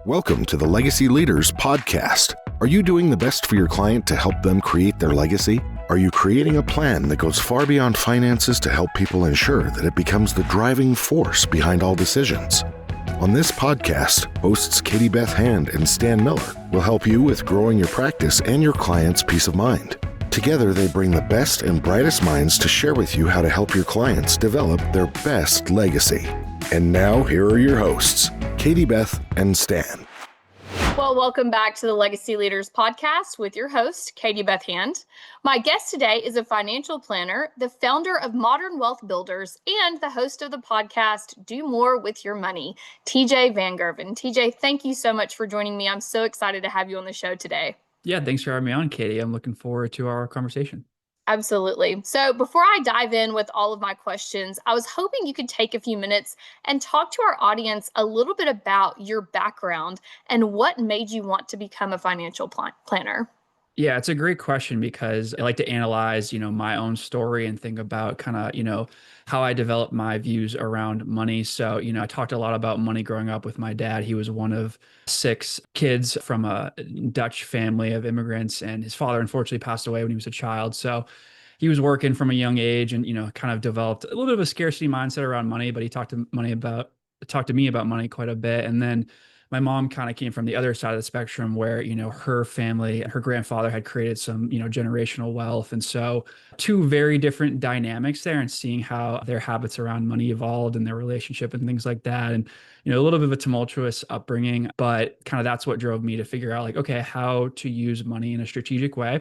Welcome to the Legacy Leaders Podcast. Are you doing the best for your client to help them create their legacy? Are you creating a plan that goes far beyond finances to help people ensure that it becomes the driving force behind all decisions? On this podcast, hosts Beth Hand and Stan Miller will help you with growing your practice and your clients' peace of mind. Together, they bring the best and brightest minds to share with you how to help your clients develop their best legacy. And now, here are your hosts, Beth and Stan. Well, welcome back to the Legacy Leaders Podcast with your host, Beth Hand. My guest today is a financial planner, the founder of Modern Wealth Builders, and the host of the podcast, Do More With Your Money, TJ Van Gerven. TJ, thank you so much for joining me. I'm so excited to have you on the show today. Yeah, thanks for having me on, Katie. I'm looking forward to our conversation. Absolutely. So before I dive in with all of my questions, I was hoping you could take a few minutes and talk to our audience a little bit about your background and what made you want to become a financial planner. Yeah, it's a great question because I like to analyze, my own story and think about kind of, how I developed my views around money. So, I talked a lot about money growing up with my dad. He was one of 6 kids from a Dutch family of immigrants, and his father unfortunately passed away when he was a child. So he was working from a young age and, kind of developed a little bit of a scarcity mindset around money, but he talked to me about money quite a bit. And then my mom kind of came from the other side of the spectrum where, her family, her grandfather had created some, generational wealth. And so 2 very different dynamics there, and seeing how their habits around money evolved and their relationship and things like that. And, a little bit of a tumultuous upbringing, but kind of that's what drove me to figure out like, okay, how to use money in a strategic way,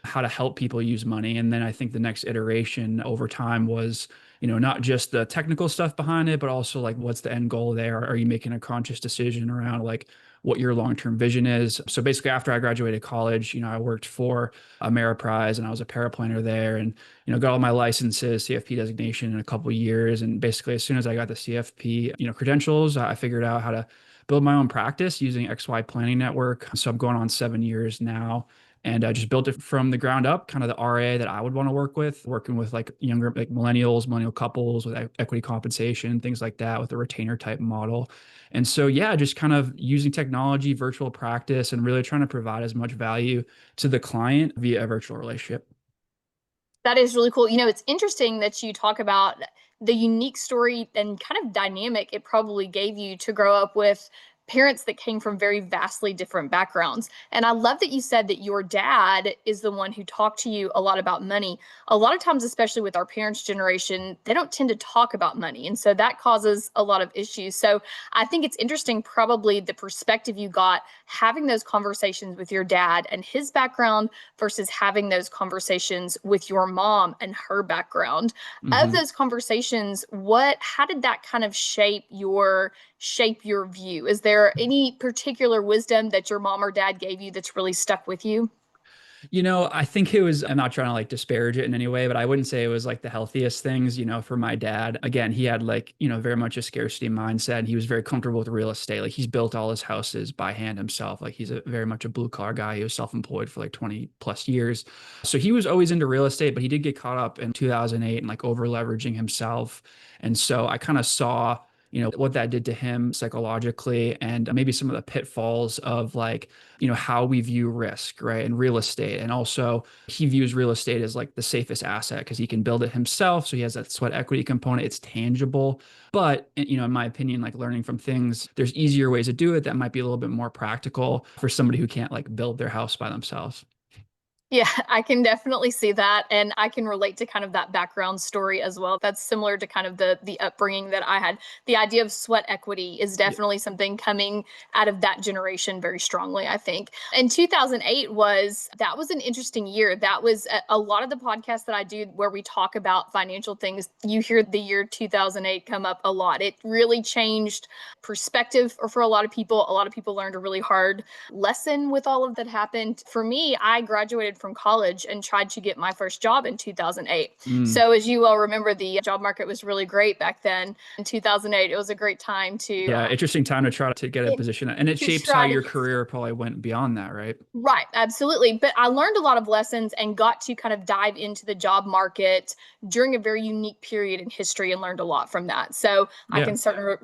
how to help people use money. And then I think the next iteration over time was, not just the technical stuff behind it, but also like, what's the end goal there? Are you making a conscious decision around like what your long-term vision is? So basically after I graduated college, I worked for Ameriprise and I was a paraplanner there, and, got all my licenses, CFP designation in a couple of years. And basically as soon as I got the CFP, credentials, I figured out how to build my own practice using XY Planning Network. So I'm going on 7 years now. And I just built it from the ground up, kind of the RA that I would want to work with, working with like younger, like millennial couples with equity compensation, things like that, with a retainer type model. And so, yeah, just kind of using technology, virtual practice, and really trying to provide as much value to the client via a virtual relationship. That is really cool. It's interesting that you talk about the unique story and kind of dynamic it probably gave you to grow up with parents that came from very vastly different backgrounds. And I love that you said that your dad is the one who talked to you a lot about money. A lot of times, especially with our parents' generation, they don't tend to talk about money. And so that causes a lot of issues. So I think it's interesting, probably the perspective you got having those conversations with your dad and his background versus having those conversations with your mom and her background. Mm-hmm. Of those conversations, how did that kind of shape your view? Is there any particular wisdom that your mom or dad gave you that's really stuck with you? I think it was, I'm not trying to like disparage it in any way, but I wouldn't say it was like the healthiest things, for my dad. Again, he had like, very much a scarcity mindset. He was very comfortable with real estate. Like he's built all his houses by hand himself. Like he's very much a blue collar guy. He was self-employed for like 20 plus years. So he was always into real estate, but he did get caught up in 2008 and like over leveraging himself. And so I kind of saw what that did to him psychologically, and maybe some of the pitfalls of like, how we view risk, right? And real estate. And also he views real estate as like the safest asset because he can build it himself. So he has that sweat equity component. It's tangible. But, in my opinion, like learning from things, there's easier ways to do it that might be a little bit more practical for somebody who can't like build their house by themselves. Yeah, I can definitely see that. And I can relate to kind of that background story as well. That's similar to kind of the upbringing that I had. The idea of sweat equity is definitely something coming out of that generation very strongly, I think. And 2008 was an interesting year. That was a lot of the podcasts that I do where we talk about financial things. You hear the year 2008 come up a lot. It really changed perspective for a lot of people. A lot of people learned a really hard lesson with all of that happened. For me, I graduated from college and tried to get my first job in 2008. Mm. So as you well remember, the job market was really great back then. In 2008, it was a great time Yeah, interesting time to try to get a position, and it to shapes how try to your get started. career probably went beyond that, right? Right, absolutely. But I learned a lot of lessons and got to kind of dive into the job market during a very unique period in history and learned a lot from that. So I Yeah. can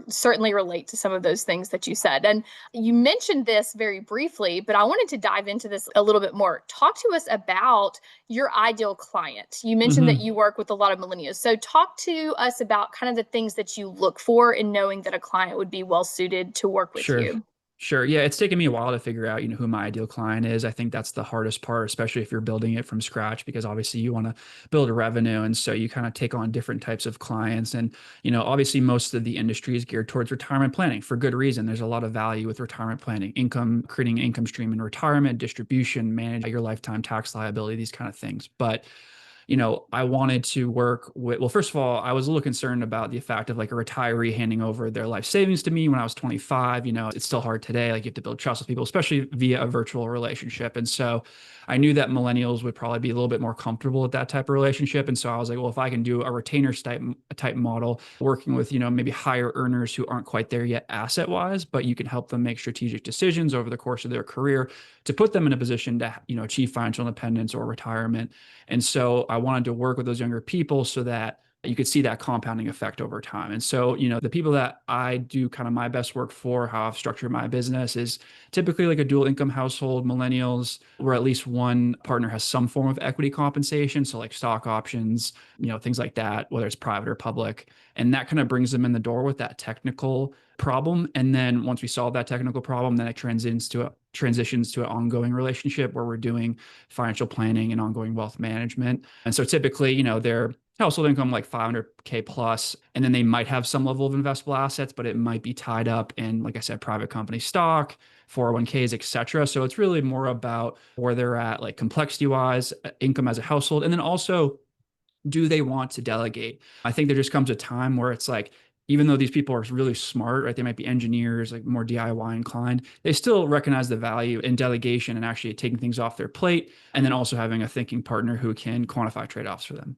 certainly relate to some of those things that you said. And you mentioned this very briefly, but I wanted to dive into this a little bit more. Talk to us about your ideal client. You mentioned that Hmm. you work with a lot of millennials. So talk to us about kind of the things that you look for in knowing that a client would be well suited to work with Sure. you. Sure. Yeah, it's taken me a while to figure out, who my ideal client is. I think that's the hardest part, especially if you're building it from scratch, because obviously you want to build a revenue. And so you kind of take on different types of clients. And, obviously most of the industry is geared towards retirement planning for good reason. There's a lot of value with retirement planning, creating an income stream in retirement, distribution, manage your lifetime tax liability, these kind of things. But I wanted to work with, well, first of all, I was a little concerned about the fact of like a retiree handing over their life savings to me when I was 25. It's still hard today. Like you have to build trust with people, especially via a virtual relationship. And so I knew that millennials would probably be a little bit more comfortable with that type of relationship. And so I was like, well, if I can do a retainer type model, working with, maybe higher earners who aren't quite there yet asset wise, but you can help them make strategic decisions over the course of their career to put them in a position to, achieve financial independence or retirement. And so I wanted to work with those younger people so that you could see that compounding effect over time. And so, the people that I do kind of my best work for, how I've structured my business is typically like a dual income household, millennials, where at least one partner has some form of equity compensation. So like stock options, things like that, whether it's private or public. And that kind of brings them in the door with that technical problem. And then once we solve that technical problem, then it transitions to an ongoing relationship where we're doing financial planning and ongoing wealth management. And so typically, their household income like 500K plus, and then they might have some level of investable assets, but it might be tied up in, like I said, private company stock, 401ks, et cetera. So it's really more about where they're at, like complexity wise, income as a household, and then also, do they want to delegate? I think there just comes a time where it's like, even though these people are really smart, right? They might be engineers, like more DIY inclined. They still recognize the value in delegation and actually taking things off their plate. And then also having a thinking partner who can quantify trade-offs for them.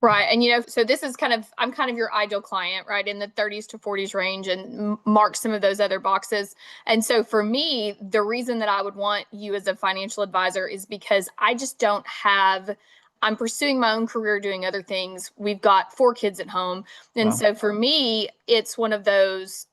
Right. And, so this is I'm kind of your ideal client, right, in the 30s to 40s range and mark some of those other boxes. And so for me, the reason that I would want you as a financial advisor is because I just don't have, I'm pursuing my own career, doing other things. We've got 4 kids at home. And Wow. so for me, it's one of those,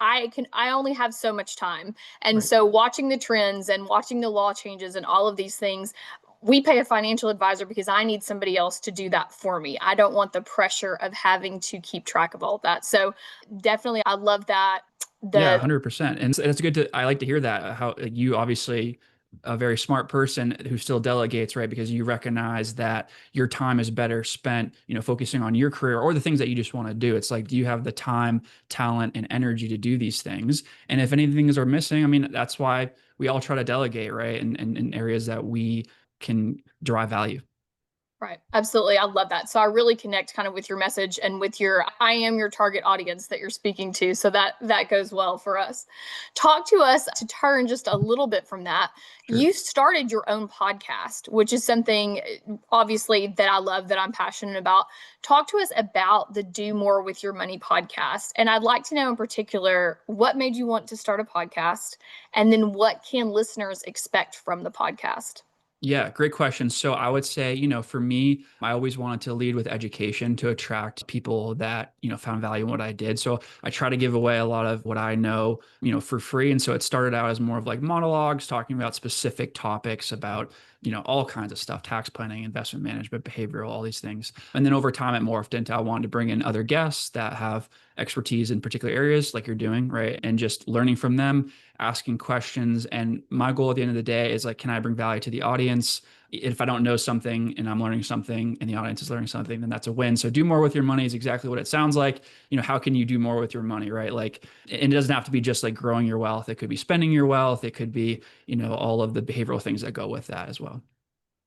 I only have so much time. And Right. so watching the trends and watching the law changes and all of these things, we pay a financial advisor because I need somebody else to do that for me. I don't want the pressure of having to keep track of all of that. So definitely I love that. Yeah, The 100%. And it's good I like to hear that, how you obviously a very smart person who still delegates, right? Because you recognize that your time is better spent, focusing on your career or the things that you just want to do. It's like, do you have the time, talent, and energy to do these things? And if any things are missing, I mean, that's why we all try to delegate, right? And in areas that we can derive value. Right. Absolutely. I love that. So I really connect kind of with your message and with your, I am your target audience that you're speaking to. So that goes well for us. Talk to us to turn just a little bit from that. Sure. You started your own podcast, which is something obviously that I love, that I'm passionate about. Talk to us about the Do More with Your Money podcast. And I'd like to know in particular, what made you want to start a podcast? And then what can listeners expect from the podcast? Yeah, great question. So I would say, for me, I always wanted to lead with education to attract people that, found value in what I did. So I try to give away a lot of what I know, for free. And so it started out as more of like monologues, talking about specific topics about, all kinds of stuff, tax planning, investment management, behavioral, all these things. And then over time, it morphed into I wanted to bring in other guests that have expertise in particular areas like you're doing, right? And just learning from them, asking questions. And my goal at the end of the day is like, can I bring value to the audience? If I don't know something and I'm learning something and the audience is learning something, then that's a win. So do more with your money is exactly what it sounds like. How can you do more with your money, right? Like, and it doesn't have to be just like growing your wealth. It could be spending your wealth. It could be, all of the behavioral things that go with that as well.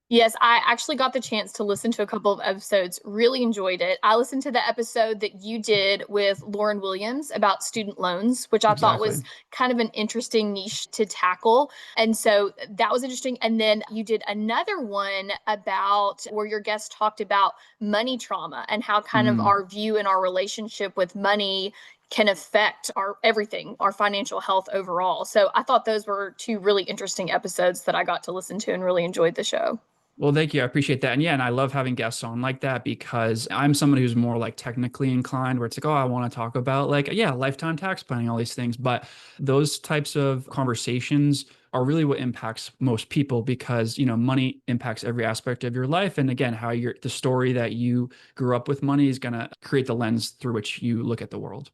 Yes, I actually got the chance to listen to a couple of episodes, really enjoyed it. I listened to the episode that you did with Lauren Williams about student loans, which I thought Exactly. was kind of an interesting niche to tackle. And so that was interesting. And then you did another one about where your guest talked about money trauma and how kind of Mm. our view and our relationship with money can affect our everything, our financial health overall. So I thought those were two really interesting episodes that I got to listen to and really enjoyed the show. Well, thank you. I appreciate that. And yeah, and I love having guests on like that because I'm somebody who's more like technically inclined where it's like, oh, I want to talk about like, yeah, lifetime tax planning, all these things. But those types of conversations are really what impacts most people because, money impacts every aspect of your life. And again, the story that you grew up with money is going to create the lens through which you look at the world.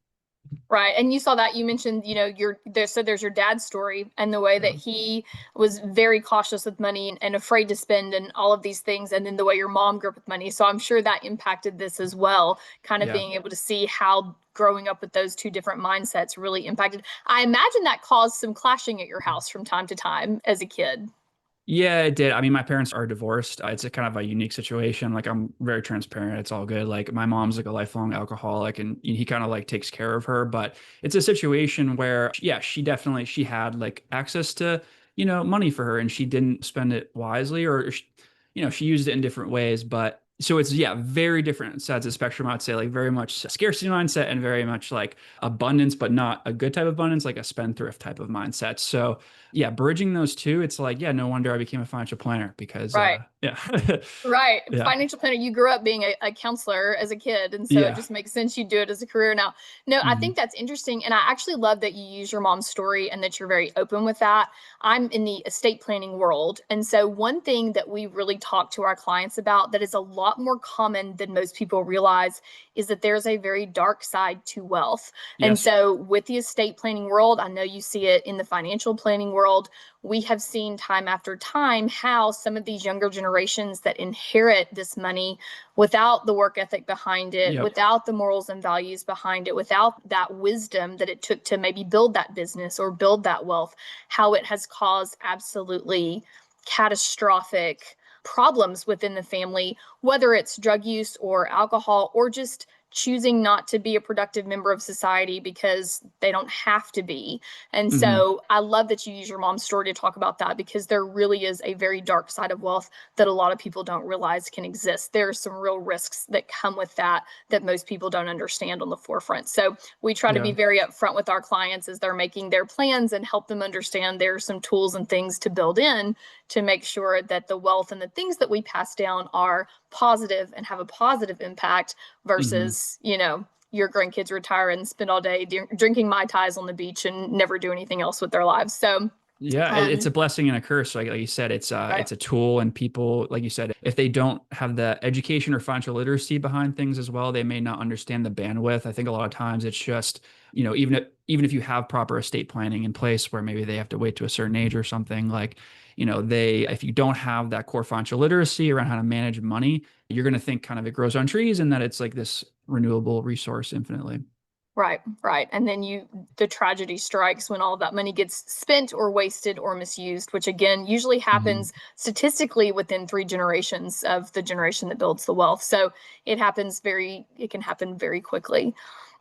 Right. And you saw that you mentioned, your there's your dad's story and the way that Yeah. he was very cautious with money and afraid to spend and all of these things. And then the way your mom grew up with money. So I'm sure that impacted this as well, kind of Yeah. being able to see how growing up with those two different mindsets really impacted. I imagine that caused some clashing at your house from time to time as a kid. Yeah, it did. I mean, my parents are divorced. It's a kind of a unique situation. Like, I'm very transparent. It's all good. Like, my mom's like a lifelong alcoholic, and he kind of like takes care of her. But it's a situation where, yeah, she had like access to, money for her, and she didn't spend it wisely, or she used it in different ways. But so it's yeah, very different sides of the spectrum. I'd say like very much scarcity mindset and very much like abundance, but not a good type of abundance, like a spendthrift type of mindset. So yeah, bridging those two, it's like, yeah, no wonder I became a financial planner because, Right. yeah, Right. yeah, Financial planner, you grew up being a counselor as a kid, and so it yeah, just makes sense you do it as a career now. No, I hmm think that's interesting. And I actually love that you use your mom's story and that you're very open with that. I'm in the estate planning world. And so one thing that we really talk to our clients about that is a lot more common than most people realize is that there's a very dark side to wealth. And yes, so with the estate planning world, I know you see it in the financial planning world. We have seen time after time how some of these younger generations that inherit this money without the work ethic behind it, yep, without the morals and values behind it, without that wisdom that it took to maybe build that business or build that wealth, how it has caused absolutely catastrophic problems within the family, whether it's drug use or alcohol or just choosing not to be a productive member of society because they don't have to be. And hmm so I love that you use your mom's story to talk about that because there really is a very dark side of wealth that a lot of people don't realize can exist. There are some real risks that come with that that most people don't understand on the forefront. So we try to be yeah. very upfront with our clients as they're making their plans and help them understand there are some tools and things to build in to make sure that the wealth and the things that we pass down are positive and have a positive impact hmm versus, your grandkids retire and spend all day drinking Mai Tais on the beach and never do anything else with their lives. So, Yeah, it's um, a blessing and a curse. Like you said, right, it's a tool, and people, like you said, if they don't have the education or financial literacy behind things as well, they may not understand the bandwidth. I think a lot of times it's just, even if you have proper estate planning in place, where maybe they have to wait to a certain age or something, like, they if you don't have that core financial literacy around how to manage money, you're going to think kind of it grows on trees and that it's like this renewable resource infinitely. right, right. And then the tragedy strikes when all of that money gets spent or wasted or misused, which again usually hmm happens statistically within 3 generations of the generation that builds the wealth. So it can happen very quickly.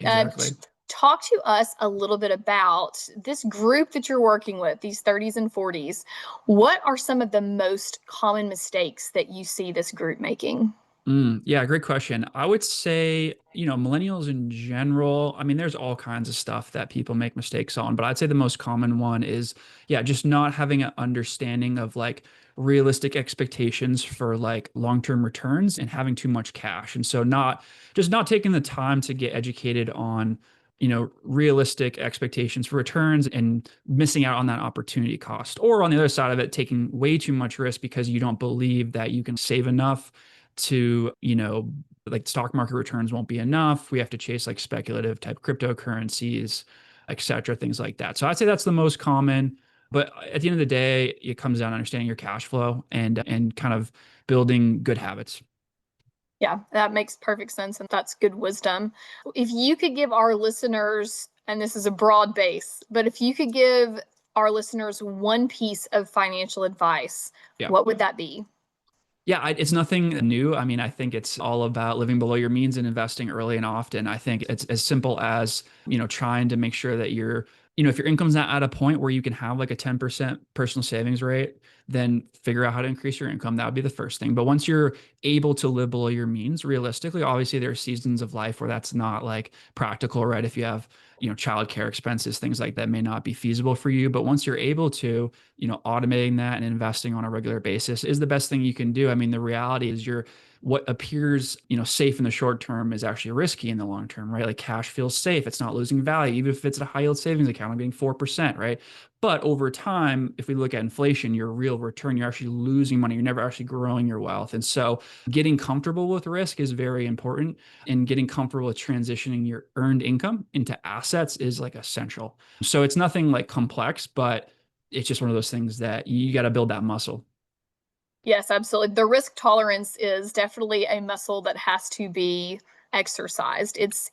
Uh, Exactly. Talk to us a little bit about this group that you're working with, these 30s and 40s. What are some of the most common mistakes that you see this group making? Yeah, great question. I would say, millennials in general, I mean, there's all kinds of stuff that people make mistakes on, but I'd say the most common one is, yeah, just not having an understanding of like realistic expectations for like long-term returns and having too much cash. And so not taking the time to get educated on, realistic expectations for returns and missing out on that opportunity cost. Or on the other side of it, taking way too much risk because you don't believe that you can save enough to, like stock market returns won't be enough. We have to chase like speculative type cryptocurrencies, et cetera, things like that. So I'd say that's the most common. But at the end of the day, it comes down to understanding your cash flow and kind of building good habits. Yeah, that makes perfect sense. And that's good wisdom. If you could give our listeners, and this is a broad base, but if you could give our listeners one piece of financial advice, Yeah. what would that be? Yeah, it's nothing new. I mean, I think it's all about living below your means and investing early and often. I think it's as simple as, trying to make sure that if your income's not at a point where you can have like a 10% personal savings rate, then figure out how to increase your income. That would be the first thing. But once you're able to live below your means, realistically, obviously there are seasons of life where that's not like practical, right? If you have, childcare expenses, things like that may not be feasible for you. But once you're able to, automating that and investing on a regular basis is the best thing you can do. I mean, the reality is what appears, safe in the short term is actually risky in the long term, right? Like cash feels safe. It's not losing value. Even if it's a high yield savings account, I'm getting 4%, right? But over time, if we look at inflation, your real return, you're actually losing money. You're never actually growing your wealth. And so getting comfortable with risk is very important. And getting comfortable with transitioning your earned income into assets is like essential. So it's nothing like complex, but it's just one of those things that you got to build that muscle. Yes, absolutely. The risk tolerance is definitely a muscle that has to be exercised. Yes.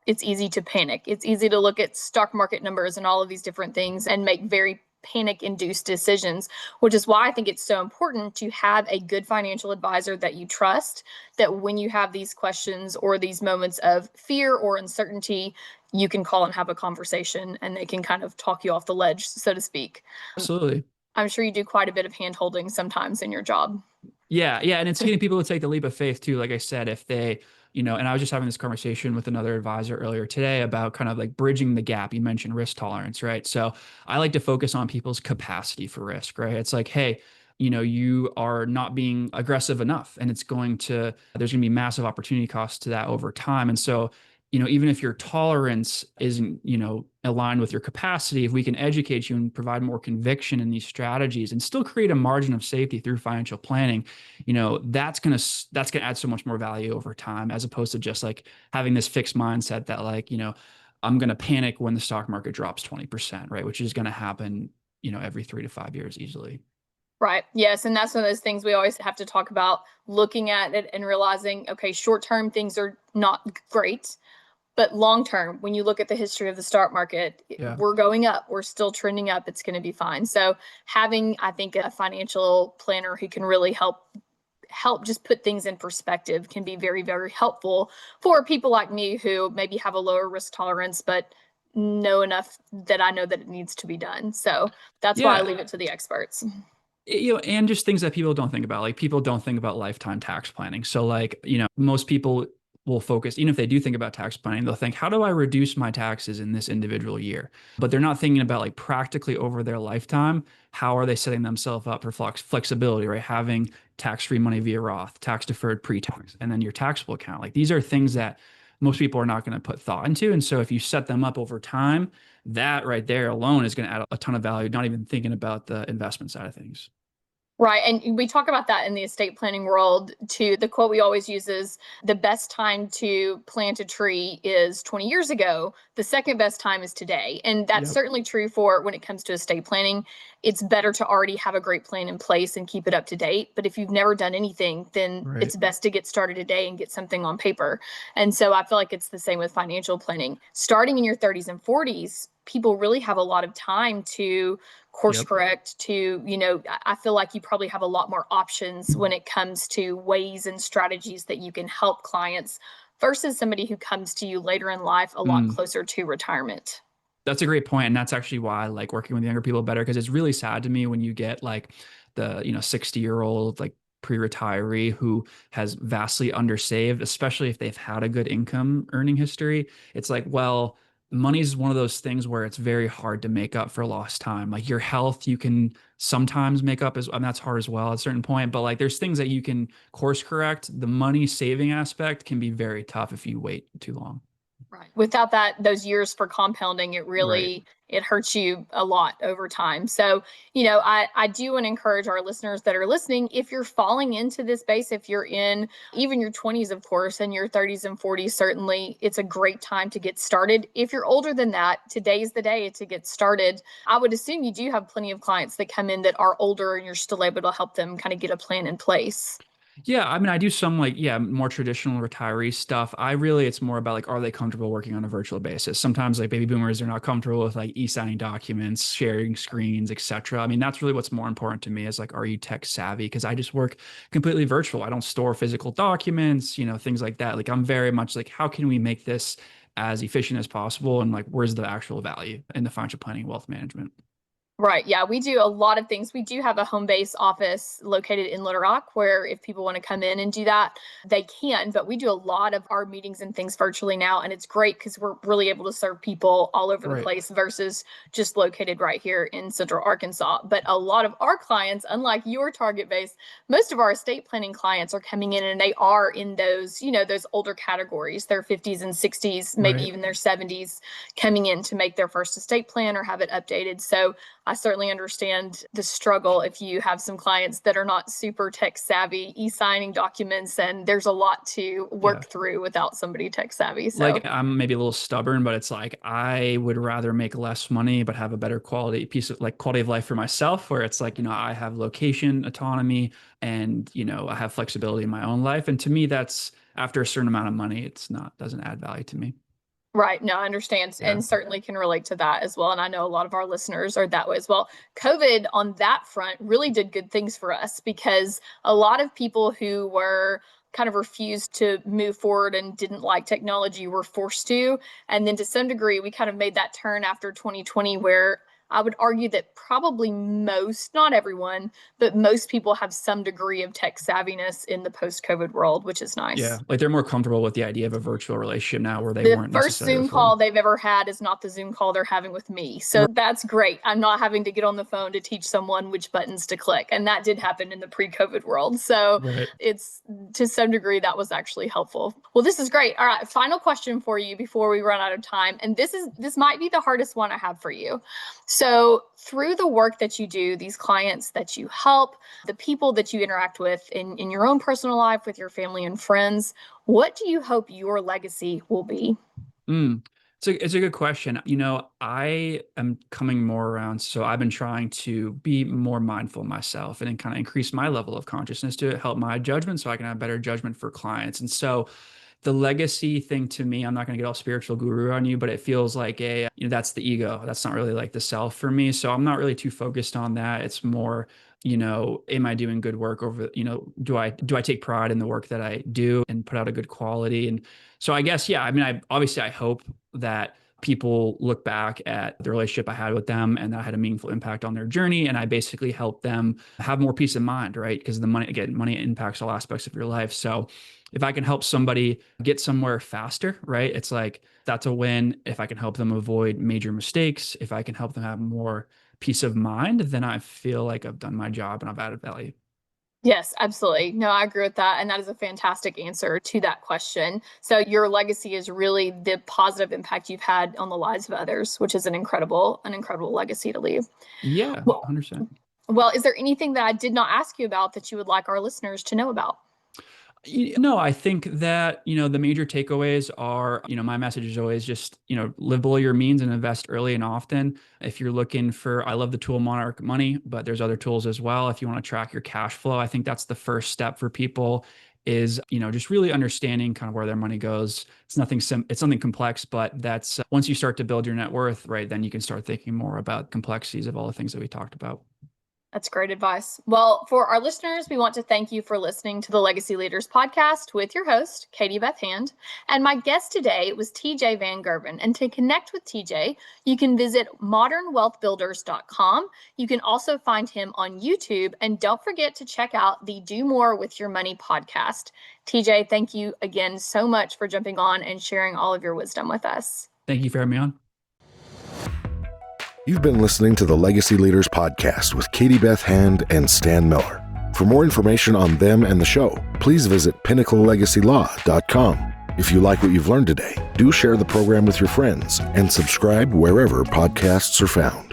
It's easy to panic. It's easy to look at stock market numbers and all of these different things and make very panic induced decisions, which is why I think it's so important to have a good financial advisor that you trust, that when you have these questions or these moments of fear or uncertainty, you can call and have a conversation and they can kind of talk you off the ledge, so to speak. Absolutely. I'm sure you do quite a bit of hand holding sometimes in your job. Yeah, yeah, and it's getting people to take the leap of faith too. Like I said, if they, and I was just having this conversation with another advisor earlier today about kind of like bridging the gap. You mentioned risk tolerance, right? So I like to focus on people's capacity for risk, right? It's like, hey, you are not being aggressive enough, and there's going to be massive opportunity costs to that over time. And so, even if your tolerance isn't, aligned with your capacity, if we can educate you and provide more conviction in these strategies and still create a margin of safety through financial planning, that's gonna add so much more value over time, as opposed to just like having this fixed mindset that like, I'm gonna panic when the stock market drops 20%, right? Which is gonna happen, every 3 to 5 years easily. Right. Yes. And that's one of those things we always have to talk about, looking at it and realizing, okay, short term things are not great. But long term, when you look at the history of the stock market, Yeah. we're going up, we're still trending up, it's going to be fine. So having, I think, a financial planner who can really help just put things in perspective can be very, very helpful for people like me who maybe have a lower risk tolerance, but know enough that I know that it needs to be done. So that's why I Yeah. leave it to the experts. And just things that people don't think about. Like people don't think about lifetime tax planning. So like, most people will focus, even if they do think about tax planning, they'll think, how do I reduce my taxes in this individual year? But they're not thinking about like practically over their lifetime, how are they setting themselves up for flexibility, right? Having tax-free money via Roth, tax deferred pre-tax, and then your taxable account. Like these are things that most people are not going to put thought into. And so if you set them up over time, that right there alone is going to add a ton of value, not even thinking about the investment side of things. Right. And we talk about that in the estate planning world too. The quote we always use is the best time to plant a tree is 20 years ago. The second best time is today. And that's Yep. certainly true for when it comes to estate planning. It's better to already have a great plan in place and keep it up to date. But if you've never done anything, then Right. it's best to get started today and get something on paper. And so I feel like it's the same with financial planning. Starting in your 30s and 40s, people really have a lot of time to course Yep. correct, to, I feel like you probably have a lot more options when it comes to ways and strategies that you can help clients versus somebody who comes to you later in life a lot Mm. closer to retirement. That's a great point, and that's actually why I like working with younger people better, because it's really sad to me when you get like the 60-year-old like pre-retiree who has vastly undersaved, especially if they've had a good income earning history. It's like, well, money is one of those things where it's very hard to make up for lost time. Like your health, you can sometimes make up and that's hard as well at a certain point. But like there's things that you can course correct. The money saving aspect can be very tough if you wait too long. Right. Without those years for compounding, it Right. really, it hurts you a lot over time. So, I do want to encourage our listeners that are listening, if you're falling into this space, if you're in even your 20s, of course, and your 30s and 40s, certainly it's a great time to get started. If you're older than that, today's the day to get started. I would assume you do have plenty of clients that come in that are older and you're still able to help them kind of get a plan in place. Yeah, I mean, I do some more traditional retiree stuff. It's more about like, are they comfortable working on a virtual basis? Sometimes like baby boomers are not comfortable with like e-signing documents, sharing screens, etc. I mean, that's really what's more important to me is like, are you tech savvy? Because I just work completely virtual. I don't store physical documents, things like that. Like I'm very much like, how can we make this as efficient as possible? And like, where's the actual value in the financial planning, wealth management? Right. Yeah, we do a lot of things. We do have a home base office located in Little Rock where if people want to come in and do that, they can. But we do a lot of our meetings and things virtually now. And it's great because we're really able to serve people all over the Right. place versus just located right here in Central Arkansas. But a lot of our clients, unlike your target base, most of our estate planning clients are coming in and they are in those, those older categories, their 50s and 60s, maybe Right. even their 70s, coming in to make their first estate plan or have it updated. So I certainly understand the struggle if you have some clients that are not super tech savvy, e-signing documents, and there's a lot to Yeah. work through without somebody tech savvy. So Like I'm maybe a little stubborn, but it's like I would rather make less money but have a better quality of life for myself, where it's like, I have location autonomy and, I have flexibility in my own life. And to me, that's after a certain amount of money, doesn't add value to me. right. No, I understand Yeah. and certainly can relate to that as well. And I know a lot of our listeners are that way as well. COVID on that front really did good things for us because a lot of people who were kind of refused to move forward and didn't like technology were forced to. And then to some degree, we kind of made that turn after 2020 where I would argue that probably most, not everyone, but most people have some degree of tech savviness in the post-COVID world, which is Yeah. nice. Like they're more comfortable with the idea of a virtual relationship now where they The weren't first necessarily Zoom before. call they've ever had is not the Zoom call they're having with me. So that's great. I'm not having to get on the phone to teach someone which buttons to click. And that did happen in the pre-COVID world. So Right. it's to some degree that was actually helpful. Well, this is great. All right, final question for you before we run out of time. And this might be the hardest one I have for you. So through the work that you do, these clients that you help, the people that you interact with in your own personal life, with your family and friends, what do you hope your legacy will be? Mm. It's a good question. I am coming more around. So I've been trying to be more mindful myself and kind of increase my level of consciousness to help my judgment so I can have better judgment for clients. And so the legacy thing to me, I'm not going to get all spiritual guru on you, but it feels like that's the ego. That's not really like the self for me. So I'm not really too focused on that. It's more, am I doing good work do I take pride in the work that I do and put out a good quality? And so I guess, yeah, I mean, I hope that people look back at the relationship I had with them and that I had a meaningful impact on their journey. And I basically helped them have more peace of mind, right? Because money impacts all aspects of your life. So if I can help somebody get somewhere faster, right? It's like that's a win. If I can help them avoid major mistakes, if I can help them have more peace of mind, then I feel like I've done my job and I've added value. Yes, absolutely. No, I agree with that. And that is a fantastic answer to that question. So your legacy is really the positive impact you've had on the lives of others, which is an incredible legacy to leave. Yeah, Well, 100%. well, is there anything that I did not ask you about that you would like our listeners to know about? No, I think that, the major takeaways are, my message is always just, live below your means and invest early and often. If you're looking I love the tool Monarch Money, but there's other tools as well. If you want to track your cash flow, I think that's the first step for people is, just really understanding kind of where their money goes. It's something complex, but that's once you start to build your net worth, right, then you can start thinking more about complexities of all the things that we talked about. That's great advice. Well, for our listeners, we want to thank you for listening to the Legacy Leaders podcast with your host, Katie Beth Hand. And my guest today was TJ Van Gerven. And to connect with TJ, you can visit modernwealthbuilders.com. You can also find him on YouTube. And don't forget to check out the Do More with Your Money podcast. TJ, thank you again so much for jumping on and sharing all of your wisdom with us. Thank you for having me on. You've been listening to the Legacy Leaders Podcast with Katie Beth Hand and Stan Miller. For more information on them and the show, please visit pinnaclelegacylaw.com. If you like what you've learned today, do share the program with your friends and subscribe wherever podcasts are found.